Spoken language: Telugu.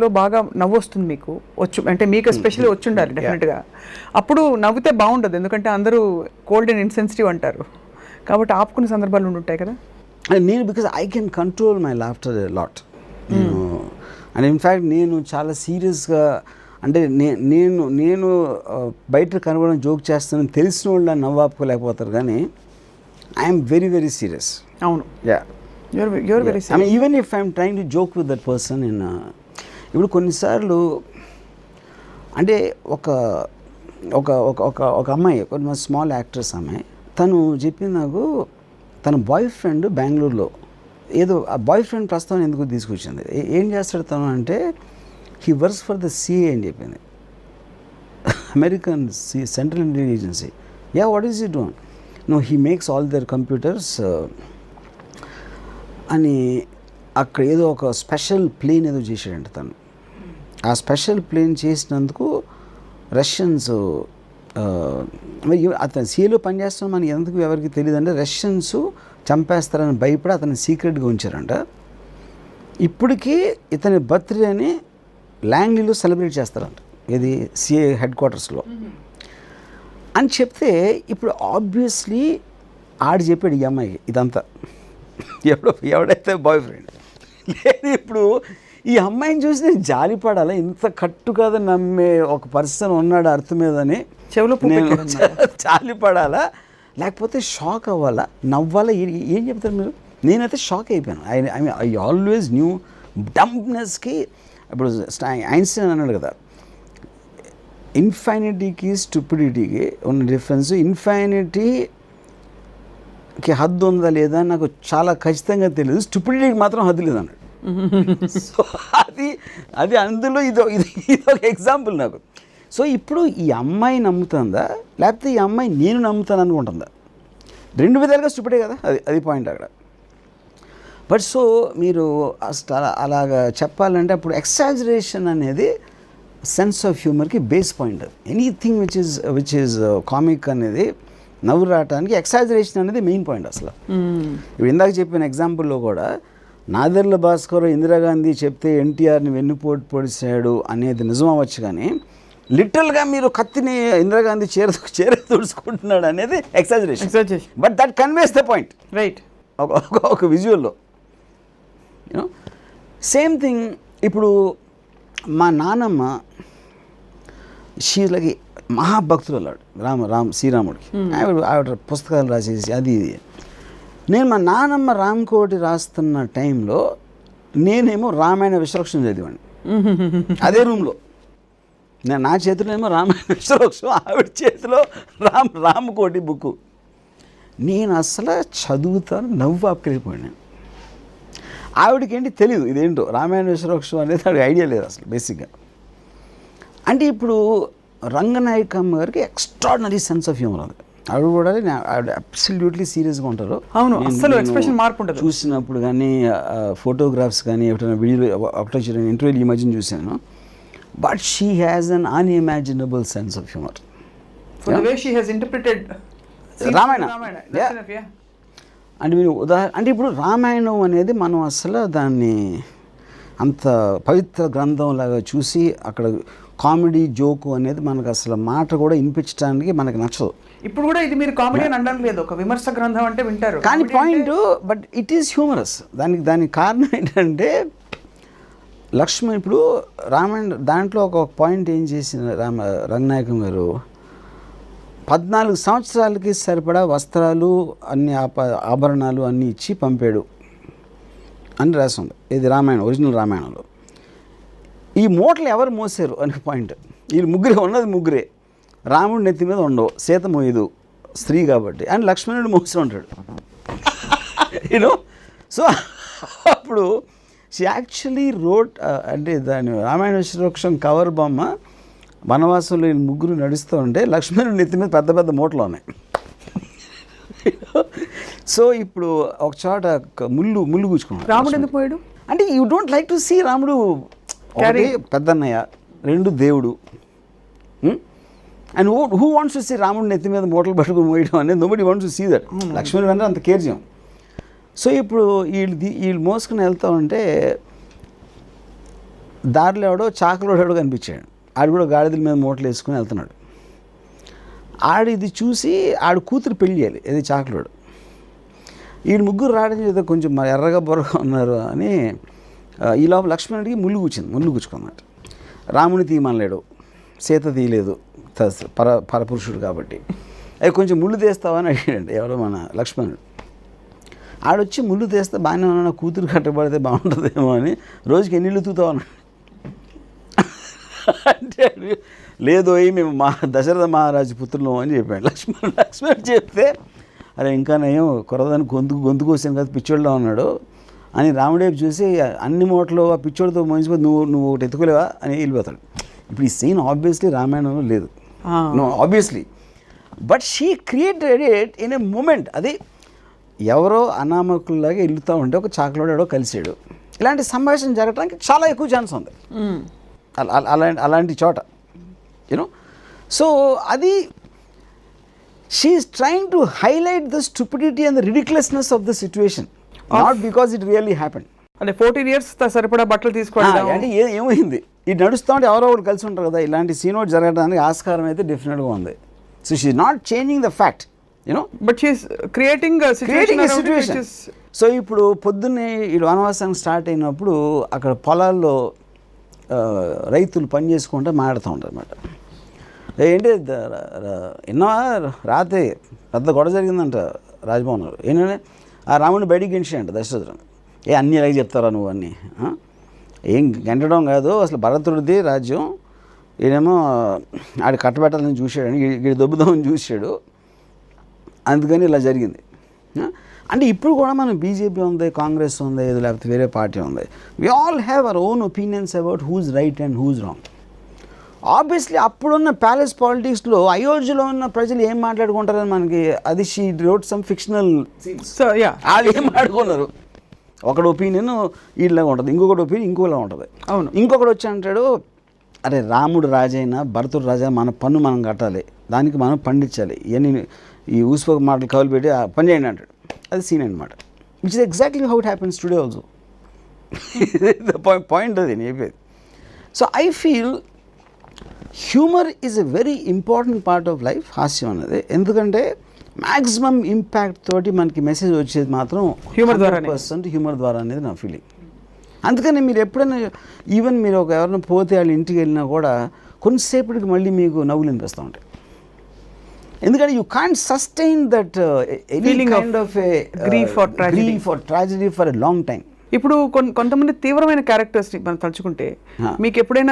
లో బాగా నవ్వు వస్తుంది మీకు అంటే మీకు ఎస్పెషల్లీ వచ్చి ఉండాలి డెఫినెట్గా. అప్పుడు నవ్వితే బాగుండదు, ఎందుకంటే అందరూ కోల్డ్ అండ్ ఇన్సెన్సిటివ్ అంటారు, కాబట్టి ఆపుకునే సందర్భాలు ఉంటాయి కదా. నేను because I can control my laughter a lot. And in fact నేను చాలా సీరియస్గా, అంటే నేను బయట కనబడడం జోక్ చేస్తానని తెలిసిన వాళ్ళు నవ్వు ఆపుకోలేకపోతారు, కానీ ఐఎమ్ వెరీ వెరీ సీరియస్. అవును, you're very serious. I mean, even if I'm trying to joke with that person in ఇప్పుడు కొన్నిసార్లు అంటే ఒక అమ్మాయి, కొంచెం స్మాల్ యాక్ట్రెస్ అమ్మాయి, తను చెప్పింది నాకు, తన బాయ్ ఫ్రెండ్ బెంగళూరులో ఏదో, ఆ బాయ్ ఫ్రెండ్ ప్రస్తుతం ఎందుకు తీసుకొచ్చింది, ఏం చేస్తాడు తను అంటే, he works for the CIA అని చెప్పింది, American Central Intelligence Agency. What is he doing? No, he makes all their computers అని. అక్కడ ఏదో ఒక స్పెషల్ ప్లేన్ ఏదో చేశాడంట తను. ఆ స్పెషల్ ప్లేన్ చేసినందుకు రష్యన్స్, అతను సీఏలో పనిచేస్తాం మనకి ఎందుకు ఎవరికి తెలియదు అంటే, రష్యన్స్ చంపేస్తారని భయపడి అతను సీక్రెట్గా ఉంచారంట. ఇప్పటికీ ఇతని బర్త్డేని లాంగ్లీలో సెలబ్రేట్ చేస్తారంట, ఇది సిఏ హెడ్ క్వార్టర్స్లో అని చెప్తే, ఇప్పుడు ఆబ్వియస్లీ ఆడు చెప్పాడు ఈ అమ్మాయికి ఇదంతా, ఎవడైతే బాయ్ ఫ్రెండ్ లేదు. ఇప్పుడు ఈ అమ్మాయిని చూసి నేను జాలిపడాలా, ఇంత కట్టు కాదని నమ్మే ఒక పర్సన్ ఉన్నాడు అర్థం మీదని చెవులో జాలిపడాలా, లేకపోతే షాక్ అవ్వాలా, నవ్వాలా, ఏం చెప్తారు మీరు? నేనైతే షాక్ అయిపోయాను. ఐ ఆల్వేస్ న్యూ డంప్నెస్కి. ఇప్పుడు ఐన్స్టైన్ అన్నాడు కదా, ఇన్ఫైనిటీకి స్టూపిడిటీకి ఉన్న డిఫరెన్స్, ఇన్ఫైనిటీకి హద్దు ఉందా లేదా నాకు చాలా ఖచ్చితంగా తెలియదు, స్టూపిడిటీకి మాత్రం హద్దు లేదన్నాడు. సో అది అందులో ఇది ఒక ఎగ్జాంపుల్ నాకు. సో ఇప్పుడు ఈ అమ్మాయి నమ్ముతుందా, లేకపోతే ఈ అమ్మాయి నేను నమ్ముతాను అనుకుంటుందా? రెండు విధాలుగా స్టూపిడే కదా, అది పాయింట్ అక్కడ. బట్ సో మీరు అసలు అలాగా చెప్పాలంటే, అప్పుడు ఎక్సాజరేషన్ అనేది సెన్స్ ఆఫ్ హ్యూమర్కి base point. Anything which is comic అనేది నవ్వు రావడానికి ఎక్సాజరేషన్ అనేది మెయిన్ పాయింట్ అసలు. ఇప్పుడు ఇందాక చెప్పిన ఎగ్జాంపుల్లో కూడా, నాదెర్ల భాస్కర్ ఇందిరాగాంధీ చెప్తే ఎన్టీఆర్ని వెన్నుపోటు పొడిచాడు అనేది నిజం అవ్వచ్చు, కానీ లిటరల్గా మీరు కత్తిని ఇందిరాగాంధీ చేర తుడుచుకుంటున్నాడు అనేది ఎక్సాజరేషన్. But that conveys the point, right? ఒక విజువల్లో యూనో సేమ్ థింగ్. ఇప్పుడు మా నాన్నమ్మ, షీలకి మహాభక్తులు శ్రీరాముడికి, ఆవిడ పుస్తకాలు రాసేసి అది ఇది. నేను మా నాన్నమ్మ రామకోటి రాస్తున్న టైంలో నేనేమో రామాయణ విశ్వక్షం చదివాడిని అదే రూమ్లో. నా చేతిలో ఏమో రామాయణ విశ్వక్షం, ఆవిడ చేతిలో రామకోటి బుక్. నేను అసలు చదువుతాను, నవ్వు ఆపుకెళ్ళిపోయాను. ఆవిడకి ఏంటి తెలియదు ఇదేంటో రామాయణ విశ్వక్షం అనేది, ఆవిడ ఐడియా లేదు అసలు బేసిక్గా. అంటే ఇప్పుడు రంగనాయకమ్మ గారికి ఎక్స్ట్రాడినరీ సెన్స్ ఆఫ్ హ్యూమర్ ఉంది. ఆవిడ కూడా ఆవిడ అబ్సల్యూట్లీ సీరియస్గా ఉంటారు. అవును, అసలు ఎక్స్ప్రెషన్ మార్పు ఉంటుంది చూసినప్పుడు, కానీ ఫోటోగ్రాఫ్స్ కానీ ఎప్పుడైనా వీడియో ఒకటో ఇంటర్వ్యూలు ఈ మధ్యన చూశాను. But she has an unimaginable sense of humour. Ramayana అంటే మీరు అంటే ఇప్పుడు రామాయణం అనేది మనం అసలు దాన్ని అంత పవిత్ర గ్రంథం లాగా చూసి, అక్కడ కామెడీ జోకు అనేది మనకు అసలు మాట కూడా వినిపించడానికి మనకు నచ్చదు. ఇప్పుడు కూడా ఇది మీరు కామెడీ అని అనడం లేదు, ఒక విమర్శ గ్రంథం అంటే వింటారు, కానీ point but it is humorous. దానికి కారణం ఏంటంటే, లక్ష్మణ్ ఇప్పుడు రామాయణ దాంట్లో ఒక పాయింట్ ఏం చేసిన రంగనాయకం గారు, 14 సంవత్సరాలకి సరిపడా వస్త్రాలు, అన్ని ఆభరణాలు అన్నీ ఇచ్చి పంపాడు అని రాసింది. ఇది రామాయణం, ఒరిజినల్ రామాయణంలో. ఈ మూటలు ఎవరు మోసారు అనే పాయింట్. వీళ్ళు ముగ్గురే, ఉన్నది ముగ్గురే, రాముడి నెత్తి మీద ఉండవు, సీత మోయదు, స్త్రీ కాబట్టి, అని లక్ష్మణుడు మోసి ఉంటాడు యూనో. సో అప్పుడు షీ యాక్చువల్లీ రోట్, అంటే దాని రామాయణ విశ్వక్షం కవర్ బొమ్మ, వనవాసంలో ముగ్గురు నడుస్తూ ఉంటే లక్ష్మణుడి నెత్తి మీద పెద్ద పెద్ద మూటలు ఉన్నాయి. సో ఇప్పుడు ఒక చోట ముళ్ళు కూర్చుకున్నాడు. రాముడు ఎందుకు పోయాడు అంటే, you don't like to see రాముడు పెద్దన్నయ్య, 2 దేవుడు. And who wants to see రాముడిని ఎత్తి మీద మూటలు పట్టుకుని మోయడం అనేది, nobody wants to see that. లక్ష్మణుడు అంటే అంత కేర్ చేయం. సో ఇప్పుడు వీళ్ళు మోసుకుని వెళ్తూ ఉంటే దారిలో ఎవడో చాకలోడు కనిపించాడు. ఆడు కూడా గాడిదల మీద మూటలు వేసుకుని వెళ్తున్నాడు. ఆడు ఇది చూసి ఆడు కూతురు పెళ్లి చేయాలి, ఇది చాకలోడు. వీడు ముగ్గురు రావడం ఏదో కొంచెం మరి ఎర్రగా బొర్రగా ఉన్నారు అని ఈ లోపల లక్ష్మణుడికి ముళ్ళు గుచ్చుకున్నమాట. రాముని తీయమనలేడు, సీత తీయలేదు, పరపురుషుడు కాబట్టి. అవి కొంచెం ముళ్ళు తీస్తావని అడిగాడు ఎవరో మన లక్ష్మణుడు. ఆడొచ్చి ముళ్ళు తీస్తే బాగానే ఉన్నా, కూతురు కట్టబడితే బాగుంటుందేమో అని రోజుకి ఎన్ని ఇళ్ళు తూతావు అన్నాడు. అంటే లేదు మేము దశరథ మహారాజు పుత్రులు అని చెప్పాడు లక్ష్మణుడు చెప్తే, అరే ఇంకా నేను కొరదాన్ని గొంతు కోసాను కదా పిచ్చోళ్ళలో ఉన్నాడు అని రాముడేపు చూసి అన్ని మూటలు ఆ పిచ్చోడితో మంచిపోయి నువ్వు ఒకటి ఎత్తుకోలేవా అని వెళ్ళిపోతాడు. ఇప్పుడు ఈ సీన్ ఆబ్వియస్లీ రామాయణంలో లేదు, no obviously, but she created it in a moment. అది ఎవరో అనామకుల్లాగా వెళ్తూ ఉంటే ఒక చాకలోడో కలిసాడు. ఇలాంటి సంభాషణ జరగడానికి చాలా ఎక్కువ ఛాన్స్ ఉంది అలాంటి చోట, యూనో. సో అది she's trying to highlight the stupidity and the ridiculousness of the situation, not because it really happened. అంటే 14 years సరిపడా బట్టలు తీసుకోవడం అంటే ఏమైంది, ఇది నడుస్తూ ఉంటే ఎవరో ఒకరు కలిసి ఉంటారు కదా. ఇలాంటి సీన్ ఒకటి జరగడానికి ఆస్కారం అయితే డెఫినెట్గా ఉంది. So she not changing the fact, you know, but she is creating a situation. So ఇప్పుడు పొద్దున్నే ఈ వనవాసానికి స్టార్ట్ అయినప్పుడు అక్కడ పొలాల్లో రైతులు పని చేసుకుంటే మాట్లాడుతూ ఉంటారు అన్నమాట. ఏంటి ఎన్నో రాత్రి పెద్ద గొడవ జరిగిందంట రాజభవన్లో. ఏంటంటే ఆ రాముడిని బయటికి గెంచాడంట దశరథుడు. అన్నీ అలాగే చెప్తారా నువ్వు అన్నీ, ఏం గెంటడం కాదు అసలు భరతుడిది రాజ్యం, ఈయనేమో ఆడి కట్టబెట్టాలని చూశాడని ఈడు దొబ్బుదామని చూశాడు, అందుకని ఇలా జరిగింది. అంటే ఇప్పుడు కూడా మనం బీజేపీ ఉంది, కాంగ్రెస్ ఉంది, ఏదో లేకపోతే వేరే పార్టీ ఉంది, we all have our own opinions about who's right and who's wrong. Obviously అప్పుడున్న ప్యాలెస్ పాలిటిక్స్లో అయోధ్యలో ఉన్న ప్రజలు ఏం మాట్లాడుకుంటారని మనకి అది she wrote some fictional scenes. వాళ్ళు ఏం మాట్లాడుకున్నారు, ఒకటి ఒపీనియన్ వీళ్ళగా ఉంటుంది, ఇంకొకటి ఒపీనియన్ ఇంకోలా ఉంటుంది. అవును, ఇంకొకటి వచ్చి అంటాడు, అరే రాముడు రాజైనా భరతుడు రాజా మన పన్ను మనం కట్టాలి, దానికి మనం పండించాలి, ఇవన్నీ ఈ ఊసిపోక మాటలు కవులు పెట్టి పని చేయండి అంటాడు. అది సీన్ అనమాట, which is exactly how it happens today also. The point అది నేను చెప్పేది. So I feel humour is a very important part of life, హాస్యం అనేది. ఎందుకంటే మ్యాక్సిమం ఇంపాక్ట్ తోటి మనకి మెసేజ్ వచ్చేది మాత్రం హ్యూమర్ ద్వారా అనేది నా ఫీలింగ్. అందుకని మీరు ఎప్పుడైనా ఈవెన్ మీరు ఎవరైనా పోతే వాళ్ళ ఇంటికి వెళ్ళినా కూడా కొంతసేపటికి మళ్ళీ మీకు నవ్వులు అనిపిస్తూ ఉంటాయి. ఎందుకంటే you can't sustain that feeling of grief or tragedy for a long time. ఇప్పుడు కొంతమంది తీవ్రమైన క్యారెక్టర్స్ మనం తలుచుకుంటే మీకు ఎప్పుడైనా